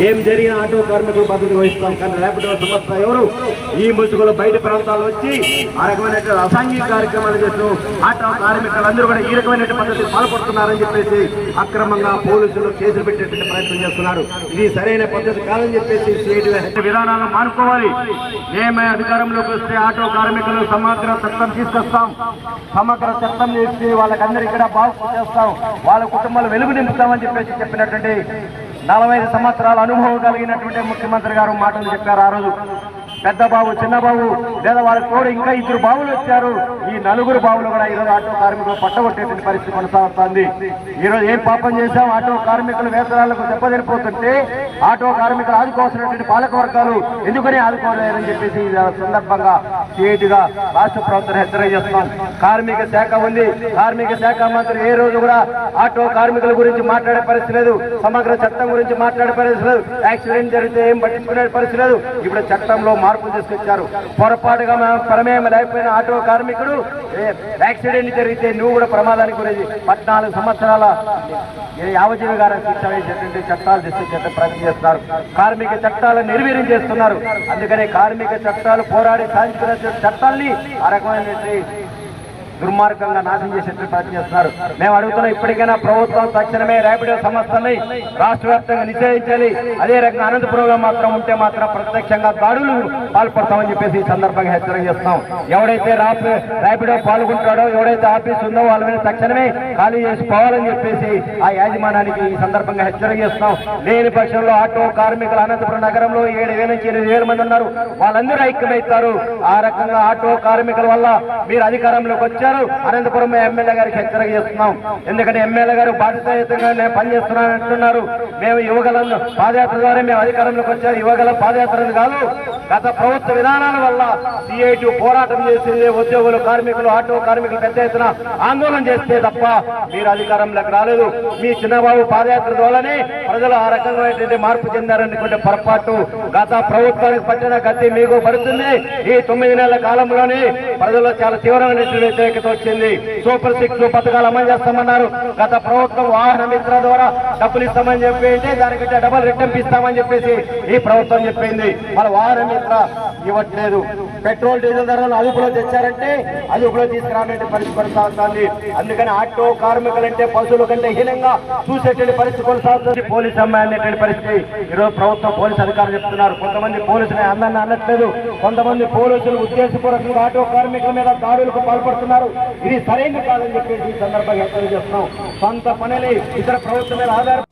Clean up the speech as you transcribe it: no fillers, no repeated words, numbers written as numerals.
ఏం జరిగిన ఆటో కార్మికులు పద్ధతి వహిస్తాం, కానీ ర్యాపిడో సంస్థ ఎవరు ఈ ముసుగులో బయట ప్రాంతాల్లో వచ్చి ఆ రకమైన అసాంఘిక కార్యక్రమాలు చేస్తూ ఆటో కార్మికులందరూ కూడా ఈ రకమైన పద్ధతి పాల్పడుతున్నారని చెప్పేసి అక్రమంగా పోలీసులు కేసులు పెట్టేటువంటి ప్రయత్నం చేస్తున్నారు. ఇది సరైన పద్ధతి కాదని చెప్పేసి సిఐటి విధానాలను మానుకోవాలి. మేమే అధికారంలోకి వస్తే ఆటో కార్మికులు సమగ్ర చట్టం తీసుకొస్తాం, సమగ్ర చట్టం చేసి వాళ్ళకందరూ ఇక్కడ బాగు చేస్తాం, వాళ్ళ కుటుంబాలు వెలుగు నింపుతామని చెప్పేసి చెప్పినటువంటి 45 సంవత్సరాల అనుభవం కలిగినటువంటి ముఖ్యమంత్రి గారు మాటలు చెప్పారు. ఆ రోజు పెద్ద బాబు, చిన్న బాబు లేదా వాళ్ళ తోడు ఇంకా 2 బాబులు వచ్చారు. ఈ 4 బాబులు కూడా ఈరోజు ఆటో కార్మికులు పట్టగొట్టేటువంటి పరిస్థితి కొనసాగుతోంది. ఈరోజు ఏం పాపం చేశాం? ఆటో కార్మికుల వేతనాలకు దెబ్బతిరిపోతుంటే ఆటో కార్మికులు ఆదుకోవాల్సినటువంటి పాలక వర్గాలు ఎందుకని ఆదుకోలేరని చెప్పేసి ఈ సందర్భంగా సిఐటిగా రాష్ట్ర ప్రభుత్వం హెచ్చరిక చేస్తున్నాం. కార్మిక శాఖ ఉంది, కార్మిక శాఖ మంత్రి ఏ రోజు కూడా ఆటో కార్మికుల గురించి మాట్లాడే పరిస్థితి లేదు, సమగ్ర చట్టం గురించి మాట్లాడే పరిస్థితి లేదు, యాక్సిడెంట్ జరిగితే ఏం పట్టించుకునే పరిస్థితి లేదు. ఇప్పుడు చట్టంలో మార్పులు తీసుకొచ్చారు. పొరపాటుగా ప్రమేయం లేకపోయిన ఆటో కార్మికుడు యాక్సిడెంట్ జరిగితే నువ్వు కూడా ప్రమాదానికి గురించి 14 సంవత్సరాల యావజీవి గారిని శిక్ష వేసేటువంటి చట్టాలు తీసుకొచ్చే ప్రయత్నం చేస్తున్నారు. కార్మిక చట్టాలను నిర్వీర్యం చేస్తున్నారు. అందుకనే కార్మిక చట్టాలు పోరాడి సాధించుకునే చట్టాల్ని ఆ రకమైన దుర్మార్గంగా నాశనం చేసేటువంటి ప్రయత్నం చేస్తున్నారు. మేము అడుగుతున్నాం, ఇప్పటికైనా ప్రభుత్వం తక్షణమే ర్యాపిడో సంస్థల్ని రాష్ట్ర వ్యాప్తంగా నిషేధించాలి. అదే రకంగా అనంతపురంలో మాత్రం ఉంటే మాత్రం ప్రత్యక్షంగా దాడులు పాల్పడతామని చెప్పేసి ఈ సందర్భంగా హెచ్చరిక చేస్తున్నాం. ఎవడైతే ర్యాపిడో పాల్గొంటాడో, ఎవడైతే ఆఫీస్ ఉందో వాళ్ళ మీద తక్షణమే ఖాళీ చేసుకోవాలని చెప్పేసి ఆ యాజమాన్యానికి ఈ సందర్భంగా హెచ్చరిక చేస్తున్నాం. లేని పక్షంలో ఆటో కార్మికులు అనంతపురం నగరంలో 7,000 నుంచి 8,000 మంది ఉన్నారు. వాళ్ళందరూ ఐక్యమవుతారు. ఆ రకంగా ఆటో కార్మికుల వల్ల మీరు అధికారంలోకి వచ్చారు. అనంతపురం ఎమ్మెల్యే గారికి హెచ్చరిక చేస్తున్నాం. ఎందుకంటే ఎమ్మెల్యే గారు బాధ్యతాయుతంగా నేను పనిచేస్తున్నానంటున్నారు. మేము యువగలను పాదయాత్ర ద్వారా మేము అధికారంలోకి వచ్చారు. యువగల పాదయాత్రలు కాదు, గత ప్రభుత్వ విధానాల వల్ల సిఐటి పోరాటం చేసింది. ఉద్యోగులు, కార్మికులు, ఆటో కార్మికులు పెద్ద ఎత్తున ఆందోళన చేస్తే తప్ప మీరు అధికారంలోకి రాలేదు. మీ చిన్నబాబు పాదయాత్ర ద్వారానే ప్రజలు ఆ రకమైనటువంటి మార్పు చెందారనుకుంటే పొరపాటు. గత ప్రభుత్వానికి పట్టిన గతి మీకు పడుతుంది. ఈ 9 నెలల కాలంలోనే ప్రజల్లో చాలా తీవ్రమైనటువంటి వ్యతిరేకత వచ్చింది. సూపర్ 6 పథకాలు అమలు చేస్తామన్నారు. గత ప్రభుత్వం వాహన మిత్ర ద్వారా డబ్బులు ఇస్తామని చెప్పి దానికంటే డబుల్ రెట్టింపు ఇస్తామని చెప్పేసి ఈ ప్రభుత్వం చెప్పింది. మన వాహన మిత్ర ఇవ్వట్లేదు. పెట్రోల్, డీజిల్ ధరలు అదుపులో తెచ్చారంటే అదుపులో తీసుకురావాలంటే పరిస్థితి కొనసాగుతుంది. అందుకని ఆటో కార్మికులంటే పశువుల కంటే హీనంగా చూసేటువంటి పరిస్థితి కొనసాగుతుంది. పోలీసు అమ్మాయి అనేటువంటి పరిస్థితి ఈరోజు ప్రభుత్వం పోలీసు అధికారులు చెప్తున్నారు. కొంతమంది పోలీసులు అందరినీ అనట్లేదు. కొంతమంది పోలీసులు ఉద్దేశపూర్వకంగా ఆటో కార్మికుల మీద దాడులకు పాల్పడుతున్నారు. ఇది సరైనది కాదని చెప్పేసి ఈ సందర్భంగా హెచ్చరిక చేస్తున్నాం. సొంత పనిని ఇతర ప్రభుత్వం మీద ఆధార